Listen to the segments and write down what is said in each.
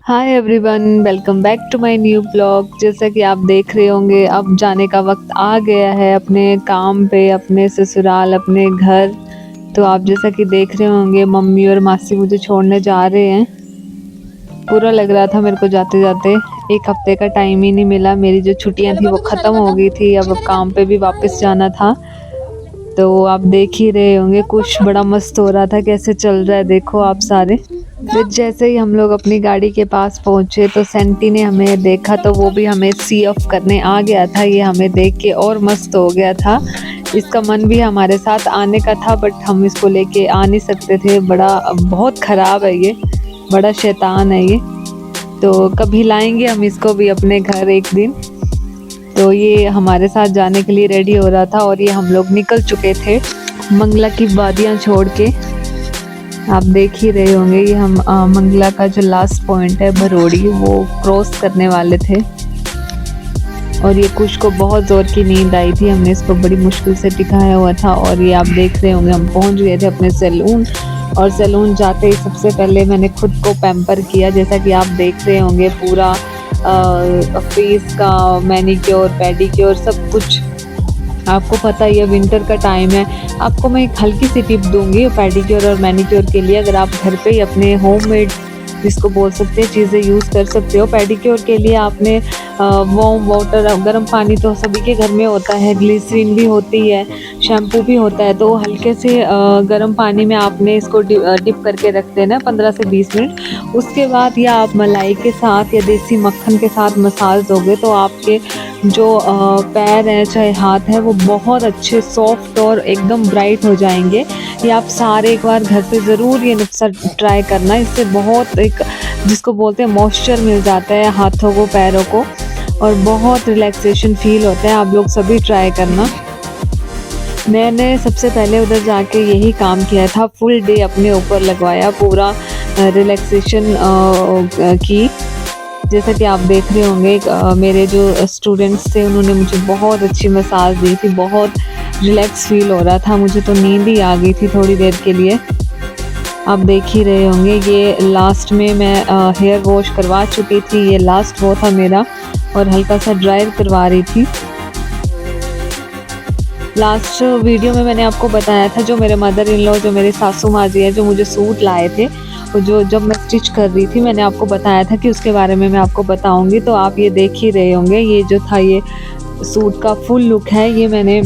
Hi everyone, welcome back to my new blog. जैसा कि आप देख रहे होंगे, अब जाने का वक्त आ गया है अपने काम पे, अपने ससुराल, अपने घर। तो आप जैसा कि देख रहे होंगे, मम्मी और मासी मुझे छोड़ने जा रहे हैं। बुरा लग रहा था मेरे को जाते जाते। एक हफ्ते का टाइम ही नहीं मिला। मेरी जो छुट्टियां थी वो ख़त्म हो गई थी। अब काम पे भी वापस जाना था। तो आप देख ही रहे होंगे, कुछ बड़ा मस्त हो रहा था। कैसे चल रहा है देखो आप सारे। फिर जैसे ही हम लोग अपनी गाड़ी के पास पहुंचे तो सेंटी ने हमें देखा, तो वो भी हमें सी ऑफ करने आ गया था। ये हमें देख के और मस्त हो गया था। इसका मन भी हमारे साथ आने का था, बट हम इसको लेके आ नहीं सकते थे। बहुत ख़राब है ये, बड़ा शैतान है ये। तो कभी लाएंगे हम इसको भी अपने घर एक दिन। तो ये हमारे साथ जाने के लिए रेडी हो रहा था और ये हम लोग निकल चुके थे मंगला की वादियाँ छोड़ के। आप देख ही रहे होंगे, ये हम मंगला का जो लास्ट पॉइंट है भरोड़ी, वो क्रॉस करने वाले थे। और ये कुछ को बहुत ज़ोर की नींद आई थी। हमने इसको बड़ी मुश्किल से टिकाया हुआ था। और ये आप देख रहे होंगे, हम पहुंच गए थे अपने सैलून। और सैलून जाते ही सबसे पहले मैंने खुद को पैम्पर किया। जैसा कि आप देख रहे होंगे, पूरा फेस का मैनिक्योर, पेडिक्योर, सब कुछ। आपको पता ही है विंटर का टाइम है। आपको मैं एक हल्की सी टिप दूंगी पेडिक्योर और मैनिक्योर के लिए। अगर आप घर पे ही अपने होममेड, जिसको बोल सकते हैं, चीज़ें यूज़ कर सकते हो। पेडिक्योर के लिए आपने वार्म वाटर, गर्म पानी तो सभी के घर में होता है, ग्लिसरीन भी होती है, शैम्पू भी होता है। तो हल्के से गर्म पानी में आपने इसको डिप करके रख देना 15 से 20 मिनट। उसके बाद या आप मलाई के साथ या देसी मक्खन के साथ मसाज दोगे तो आपके जो पैर हैं चाहे हाथ है, वो बहुत अच्छे सॉफ्ट और एकदम ब्राइट हो जाएंगे। ये आप सारे एक बार घर पे ज़रूर ये नुस्खा ट्राई करना। इससे बहुत एक, जिसको बोलते हैं, मॉइस्चर मिल जाता है हाथों को, पैरों को, और बहुत रिलैक्सेशन फील होता है। आप लोग सभी ट्राई करना। मैंने सबसे पहले उधर जाके यही काम किया था, फुल डे अपने ऊपर लगवाया, पूरा रिलैक्सेशन की। जैसा कि आप देख रहे होंगे, मेरे जो स्टूडेंट्स थे उन्होंने मुझे बहुत अच्छी मसाज दी थी। बहुत रिलैक्स फील हो रहा था मुझे, तो नींद ही आ गई थी थोड़ी देर के लिए। आप देख ही रहे होंगे, ये लास्ट में मैं हेयर वॉश करवा चुकी थी। ये लास्ट वो था मेरा, और हल्का सा ड्रायर करवा रही थी। लास्ट वीडियो में मैंने आपको बताया था, जो मेरे मदर इन लॉ, जो मेरे सासू माँ जी हैं, जो मुझे सूट लाए थे, तो जो जब मैं स्टिच कर रही थी, मैंने आपको बताया था कि उसके बारे में मैं आपको बताऊंगी। तो आप ये देख ही रहे होंगे, ये जो था, ये सूट का फुल लुक है। ये मैंने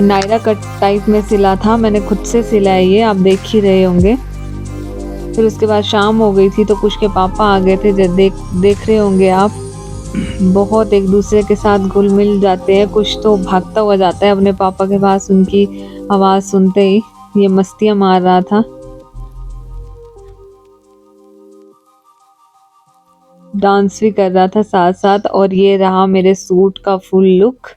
नायरा कट टाइप में सिला था, मैंने खुद से सिला है ये, आप देख ही रहे होंगे। फिर उसके बाद शाम हो गई थी तो कुछ के पापा आ गए थे, जो देख रहे होंगे आप। बहुत एक दूसरे के साथ घुल मिल जाते हैं। कुछ तो भागता हुआ जाता है अपने पापा के पास, उनकी आवाज़ सुनते ही। ये मस्तियाँ मार रहा था, डांस भी कर रहा था साथ साथ। और ये रहा मेरे सूट का फुल लुक।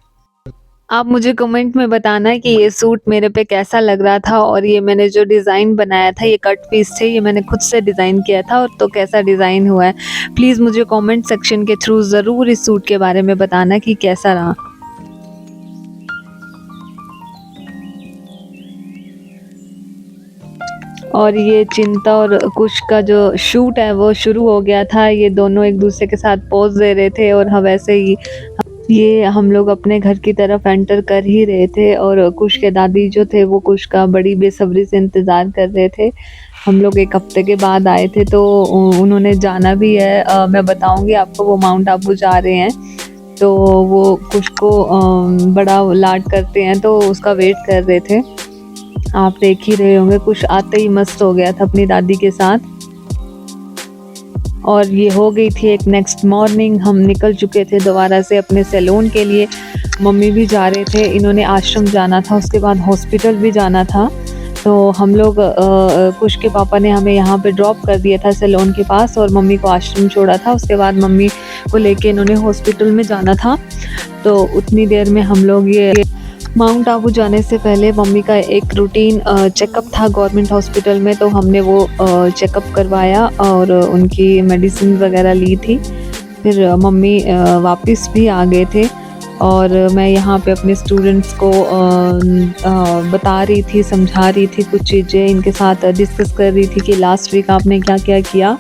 आप मुझे कमेंट में बताना कि ये सूट मेरे पे कैसा लग रहा था। और ये मैंने जो डिज़ाइन बनाया था, ये कट पीस थे, ये मैंने खुद से डिज़ाइन किया था। और तो कैसा डिज़ाइन हुआ है, प्लीज़ मुझे कमेंट सेक्शन के थ्रू ज़रूर इस सूट के बारे में बताना कि कैसा रहा। और ये चिंता और कुश का जो शूट है वो शुरू हो गया था। ये दोनों एक दूसरे के साथ पोज दे रहे थे, और हम वैसे ही ये हम लोग अपने घर की तरफ एंटर कर ही रहे थे। और कुश के दादी जो थे, वो कुश का बड़ी बेसब्री से इंतज़ार कर रहे थे। हम लोग एक हफ्ते के बाद आए थे, तो उन्होंने जाना भी है। मैं बताऊंगी आपको, वो माउंट आबू जा रहे हैं। तो वो कुश को बड़ा लाड करते हैं, तो उसका वेट कर रहे थे। आप देख ही रहे होंगे, कुछ आते ही मस्त हो गया था अपनी दादी के साथ। और ये हो गई थी एक नेक्स्ट मॉर्निंग। हम निकल चुके थे दोबारा से अपने सैलून के लिए। मम्मी भी जा रहे थे, इन्होंने आश्रम जाना था, उसके बाद हॉस्पिटल भी जाना था। तो हम लोग कुश के पापा ने हमें यहाँ पे ड्रॉप कर दिया था सैलून के पास, और मम्मी को आश्रम छोड़ा था। उसके बाद मम्मी को लेके इन्होंने हॉस्पिटल में जाना था। तो उतनी देर में हम लोग ये माउंट आबू जाने से पहले मम्मी का एक रूटीन चेकअप था गवर्नमेंट हॉस्पिटल में, तो हमने वो चेकअप करवाया और उनकी मेडिसिन वगैरह ली थी। फिर मम्मी वापस भी आ गए थे। और मैं यहाँ पे अपने स्टूडेंट्स को बता रही थी, समझा रही थी, कुछ चीज़ें इनके साथ डिस्कस कर रही थी कि लास्ट वीक आपने क्या क्या किया।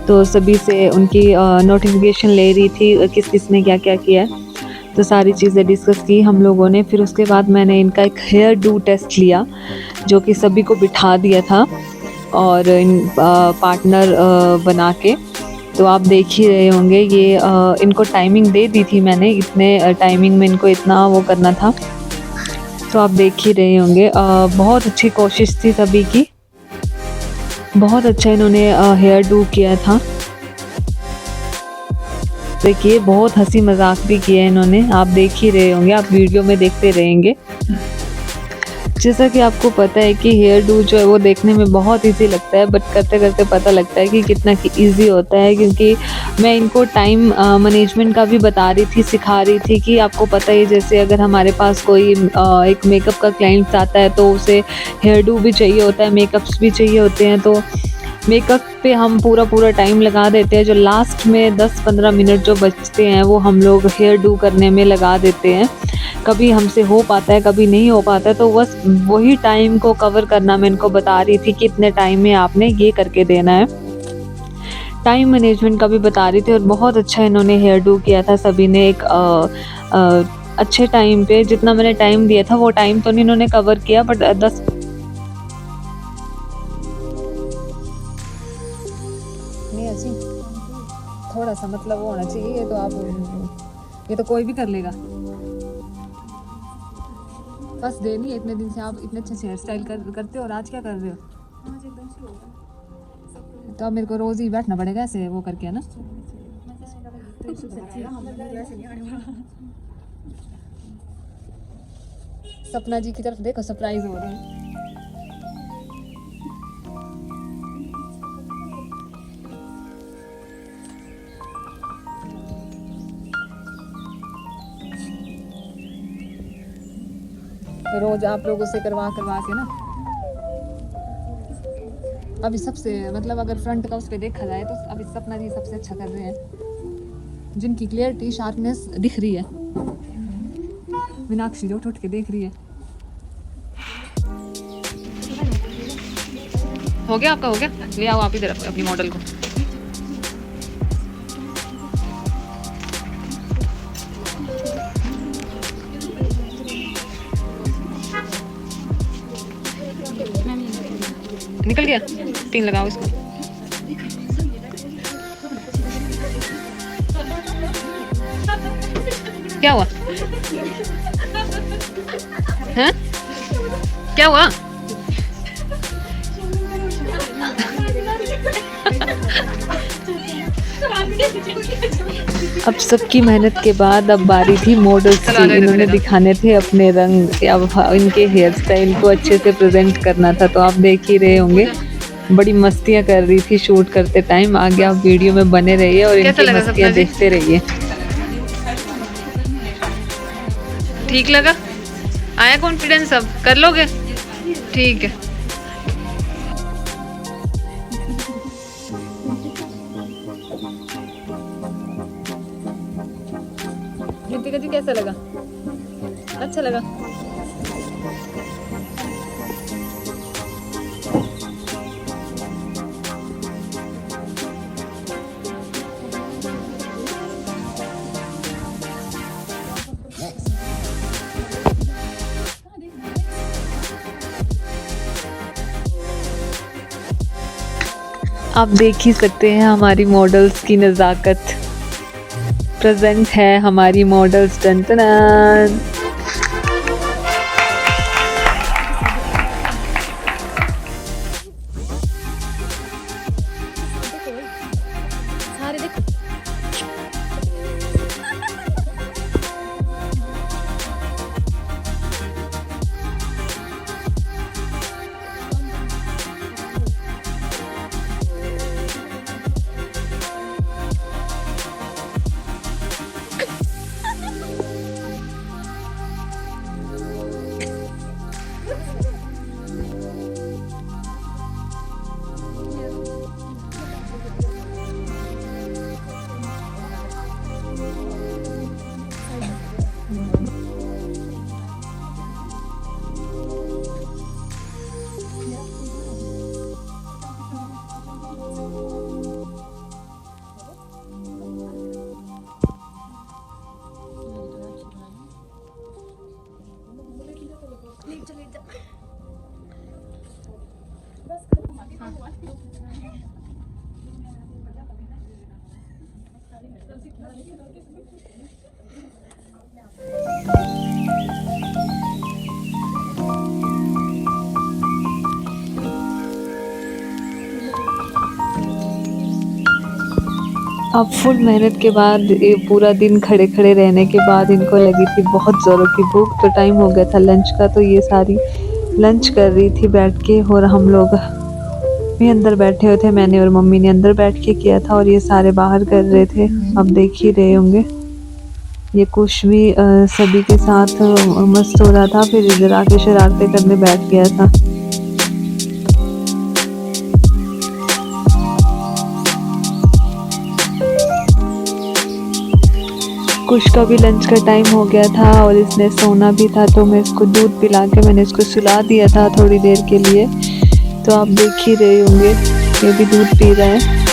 तो सभी से उनकी नोटिफिकेशन ले रही थी किस किस ने क्या क्या किया है। तो सारी चीज़ें डिस्कस की हम लोगों ने। फिर उसके बाद मैंने इनका एक हेयर डू टेस्ट लिया जो कि सभी को बिठा दिया था और इन पार्टनर बना के। तो आप देख ही रहे होंगे ये इनको टाइमिंग दे दी थी मैंने, इतने टाइमिंग में इनको इतना वो करना था। तो आप देख ही रहे होंगे बहुत अच्छी कोशिश थी सभी की, बहुत अच्छा इन्होंने हेयर डू किया था। देखिए बहुत हंसी मजाक भी किया इन्होंने, आप देख ही रहे होंगे, आप वीडियो में देखते रहेंगे। जैसा कि आपको पता है कि हेयर डू जो है वो देखने में बहुत इजी लगता है, बट करते करते पता लगता है कि कितना इजी होता है। क्योंकि मैं इनको टाइम मैनेजमेंट का भी बता रही थी, सिखा रही थी कि आपको पता है जैसे अगर हमारे पास कोई एक मेकअप का क्लाइंट आता है तो उसे हेयर डू भी चाहिए होता है, मेकअप्स भी चाहिए होते हैं। तो मेकअप पे हम पूरा टाइम लगा देते हैं, जो लास्ट में 10-15 मिनट जो बचते हैं वो हम लोग हेयर डू करने में लगा देते हैं। कभी हमसे हो पाता है, कभी नहीं हो पाता है, तो बस वही टाइम को कवर करना मैं इनको बता रही थी कि इतने टाइम में आपने ये करके देना है। टाइम मैनेजमेंट का भी बता रही थी और बहुत अच्छा इन्होंने हेयर डू किया था सभी ने। एक अच्छे टाइम पे, जितना मैंने टाइम दिया था वो टाइम तो नहीं इन्होंने कवर किया, बट 10 थोड़ा सा मतलब वो होना चाहिए। ये तो आप, ये तो कोई भी कर लेगा। बस डे नहीं है, इतने दिन से आप इतने अच्छे से हेयर स्टाइल करते हो और आज क्या कर रहे हो? तो अब मेरे को रोज ही बैठना पड़ेगा ऐसे वो करके, है ना? सपना जी की तरफ देखो, सरप्राइज हो रहे हैं। तो रोज आप लोगों से करवा के ना, अभी सबसे मतलब अगर फ्रंट का उस पर देखा जाए तो अभी सपना जी सबसे अच्छा कर रहे हैं, जिनकी क्लियरिटी शार्पनेस दिख रही है। मीनाक्षी जो उठ के देख रही है। हो गया आपका? हो गया, ले आओ आप इधर अपनी मॉडल को। निकल गया, पिन लगाओ इसको। क्या हुआ? हैं? क्या हुआ? अब सबकी मेहनत के बाद अब बारी थी मॉडल्स की। इन्होंने दिखाने थे अपने रंग, अब इनके हेयर स्टाइल को अच्छे से प्रेजेंट करना था। तो आप देख ही रहे होंगे, बड़ी मस्तियाँ कर रही थी शूट करते टाइम। आगे आप वीडियो में बने रहिए और इनकी मस्तियाँ देखते रहिए। ठीक लगा? आया कॉन्फिडेंस? अब कर लोगे? ठीक है। गिनती जी कैसा लगा? अच्छा लगा? आप देख ही सकते हैं हमारी मॉडल्स की नज़ाकत। प्रेजेंट है हमारी मॉडल्स। टन टन। अब फुल मेहनत के बाद ये पूरा दिन खड़े-खड़े रहने के बाद इनको लगी थी बहुत ज़ोरों की भूख, तो टाइम हो गया था लंच का, तो ये सारी लंच कर रही थी बैठ के और हम लोग भी अंदर बैठे हुए थे। मैंने और मम्मी ने अंदर बैठ के किया था और ये सारे बाहर कर रहे थे। आप देख ही रहे होंगे। ये कुश भी सभी के साथ मस्त हो रहा था, फिर इधर आके शरारतें करने बैठ गया था। कुश का भी लंच का टाइम हो गया था और इसने सोना भी था, तो मैं इसको दूध पिला के मैंने इसको सुला दिया था थोड़ी देर के लिए। तो आप देख ही रहे होंगे ये भी दूध पी रहा है।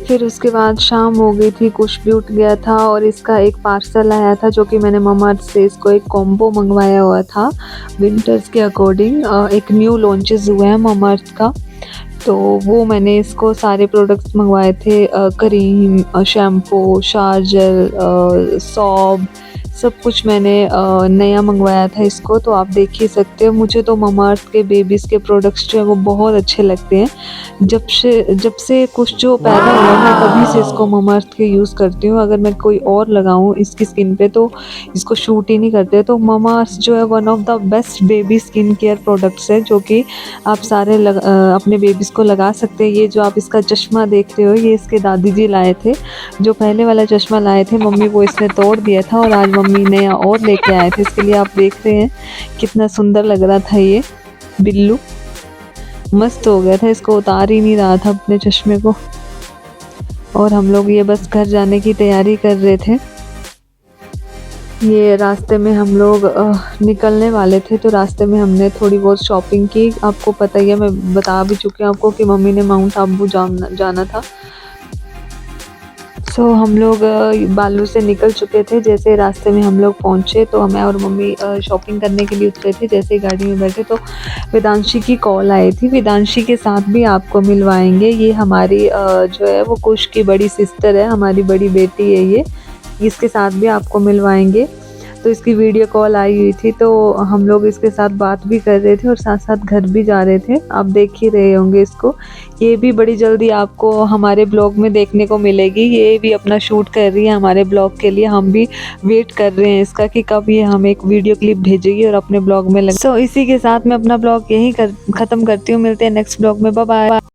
फिर उसके बाद शाम हो गई थी, कुश भी उठ गया था और इसका एक पार्सल आया था जो कि मैंने मामाअर्थ से इसको एक कॉम्बो मंगवाया हुआ था विंटर्स के अकॉर्डिंग। एक न्यू लॉन्चेस हुआ है मामाअर्थ का, तो वो मैंने इसको सारे प्रोडक्ट्स मंगवाए थे, क्रीम, शैम्पू, शार्जर, सॉब, सब कुछ मैंने नया मंगवाया था इसको। तो आप देख ही सकते हो, मुझे तो मामाअर्थ के बेबीज़ के प्रोडक्ट्स जो है वो बहुत अच्छे लगते हैं। जब से कुछ जो पैदा हुआ मैं तभी से इसको मामाअर्थ के यूज़ करती हूँ। अगर मैं कोई और लगाऊँ इसकी स्किन पे तो इसको शूट ही नहीं करते। तो मामाअर्थ जो है one of the best baby skin care products है, जो कि आप सारे अपने बेबीज़ को लगा सकते हैं। ये जो आप इसका चश्मा देख रहे हो ये इसके दादी जी लाए थे। जो पहले वाला चश्मा लाए थे मम्मी वो इसने तोड़ दिया था और आज मम्मी नया और लेके आए थे इसके लिए। आप देख रहे हैं कितना सुंदर लग रहा था, ये बिल्लू मस्त हो गया था, इसको उतार ही नहीं रहा था अपने चश्मे को। और हम लोग ये बस घर जाने की तैयारी कर रहे थे। ये रास्ते में हम लोग निकलने वाले थे, तो रास्ते में हमने थोड़ी बहुत शॉपिंग की। आपको पता ही है, मैं बता भी चुकी हूँ आपको कि मम्मी ने माउंट आबू जाना था। सो हम लोग बालू से निकल चुके थे। जैसे रास्ते में हम लोग पहुँचे तो मैं और मम्मी शॉपिंग करने के लिए उतरे थे। जैसे ही गाड़ी में बैठे तो वेदांशी की कॉल आई थी। वेदांशी के साथ भी आपको मिलवाएंगे। ये हमारी जो है वो कुश की बड़ी सिस्टर है, हमारी बड़ी बेटी है ये। इसके साथ भी आपको मिलवाएंगे। तो इसकी वीडियो कॉल आई हुई थी, तो हम लोग इसके साथ बात भी कर रहे थे और साथ साथ घर भी जा रहे थे। आप देख ही रहे होंगे इसको। ये भी बड़ी जल्दी आपको हमारे ब्लॉग में देखने को मिलेगी। ये भी अपना शूट कर रही है हमारे ब्लॉग के लिए। हम भी वेट कर रहे हैं इसका कि कब ये हमें एक वीडियो क्लिप भेजेगी और अपने ब्लॉग में लगे। सो इसी के साथ मैं अपना ब्लॉग यहीं ख़त्म करती हूँ। मिलते हैं नेक्स्ट ब्लॉग में। Bye bye.